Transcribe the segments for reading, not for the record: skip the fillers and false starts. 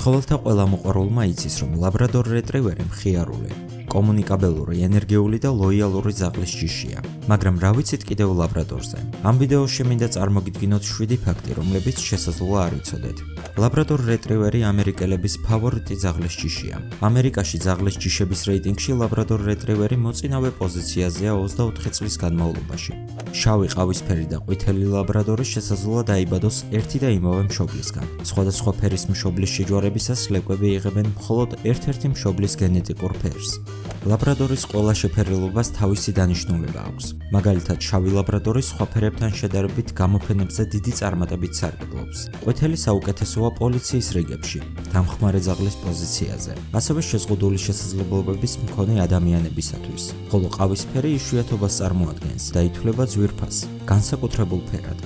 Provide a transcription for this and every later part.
ცხოველთა ყველა მოყვარულმა იცის, რომ ლაბრადორ რეტრივერი მხიარული, კომუნიკაბელური, ენერგიული და ლოიალური ძაღლის ჯიშია. მაგრამ რა ვიცით კიდევ ლაბრადორზე? ამ ვიდეოში მინდა წარმოგიდგინოთ 7 ფაქტი, რომლებიც შესაძლოა არ იცოდეთ. ლაბრადორ რეტრივერი ამერიკელების ფავორიტი ძაღლის ჯიშია. ამერიკაში ძაღლის ჯიშების რეიტინგში ლაბრადორ რეტრივერი მოწინავე პოზიციაზეა 24 წლის განმავლობაში. შავი, ყავისფერი და ყვითელი ლაბრადორი შესაძლოა დაიბადოს ერთი და იმავე მშობლისგან. სხვადასხვა ფერის მშობლის შეჯვარებისას ლეკვები იღებენ მხოლოდ ერთ-ერთი მშობლის გენეტიკურ ფერს. ლაბრადორის ყველა შეფერილობას თავისი დანიშნულება აქვს. მაგალითად, შავი ლაბრადორი სხვა ფერებთან შედარებით გამოფენებზე დიდი წარმატებით სარგებლობს. ყვითელი საუკეთესოა პოლიციის რიგებში, დამხმარე ძაღლის პოზიციაზე, ასევე შეზღუდული შესაძლებლობების მქონე ადამიანებისათვის. ხოლო ყავისფერი იშვიათობას წარმოადგენს და ითვლება ძვირფას, განსაკუთრებულ ფერად.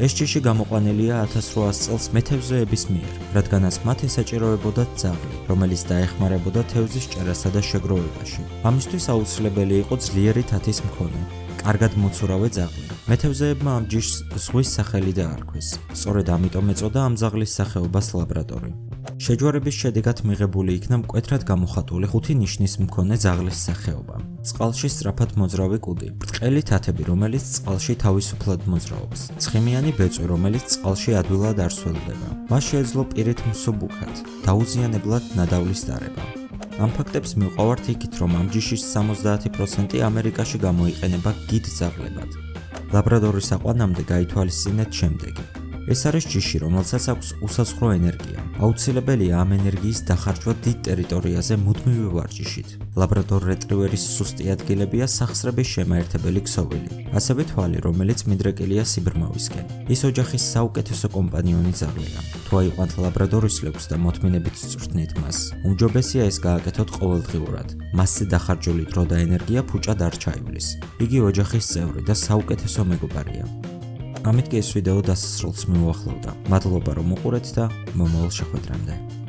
ეს ჯიში გამოყვანილია 1800 წელს მეთევზეების მიერ, რადგანაც მათ ესაჭიროებოდათ ძაღლი, რომელიც დაეხმარებოდა თევზის ჭერასა და შეგროვებაში. ამისთვის აუცილებელი იყო ძლიერი თათის მქონე, კარგად მოცურავე ძაღლი. მეთევზეებმა ამ ჯიშს ზღვის სახელი დაარქვეს. სწორედ ამიტომ ეწოდა ამ ძაღლის სახეობას ლაბრადორი. შეჯვარების შედეგად მიღებული იქნა მკვეთრად გამოხატული 5 ნიშნის მქონე ძაღლის სახეობა. წყალში სწრაფად მოძრავი კუდი, ბრტყელი თათები, რომელიც წყალში თავისუფლად მოძრაობს, ცხიმიანი ბეწვი, რომელიც წყალში ადვილად არ სველდება. მას შეეძლო პირით მსუბუქად, დაუზიანებლად ნადავლის დარება. ამ ფაქტებს მივყავართ იქით, რომ ამ ჯიშის 70% ამერიკაში გამოიყენება გიდ ძაღლებად. ლაბრადორის აყვანამდე გაითვალისწინეთ შემდეგი. ეს არის ჯიში, რომელსაც აქვს უსაზღვრო ენერგია. აუცილებელია ამ ენერგიის დახარჯვა დიდ ტერიტორიაზე მუდმივი ვარჯიშით. ლაბრადორ რეტრივერის სუსტი ადგილებია სახსრების შემაერთებელი ქსოვილი, ასევე თვალი, რომელიც მიდრეკილია სიბრმავისკენ. ის ოჯახის საუკეთესო კომპანიონი ძაღლია. თუ აიყვანთ ლაბრადორის ლეკვს და მოთმინებით სწრთნით მას, უმჯობესია ეს გააკეთოთ ყოველდღიურად. მასზე დახარჯული დრო და ენერგია ფუჭად არ ჩაივლის. იგი ოჯახის წევრი და საუკეთესო მეგობარია. ამით კი ეს ვიდეო დასასრულს მივუახლოვდა. მადლობა რომ უყურეთ და მომავალ შეხვედრამდე.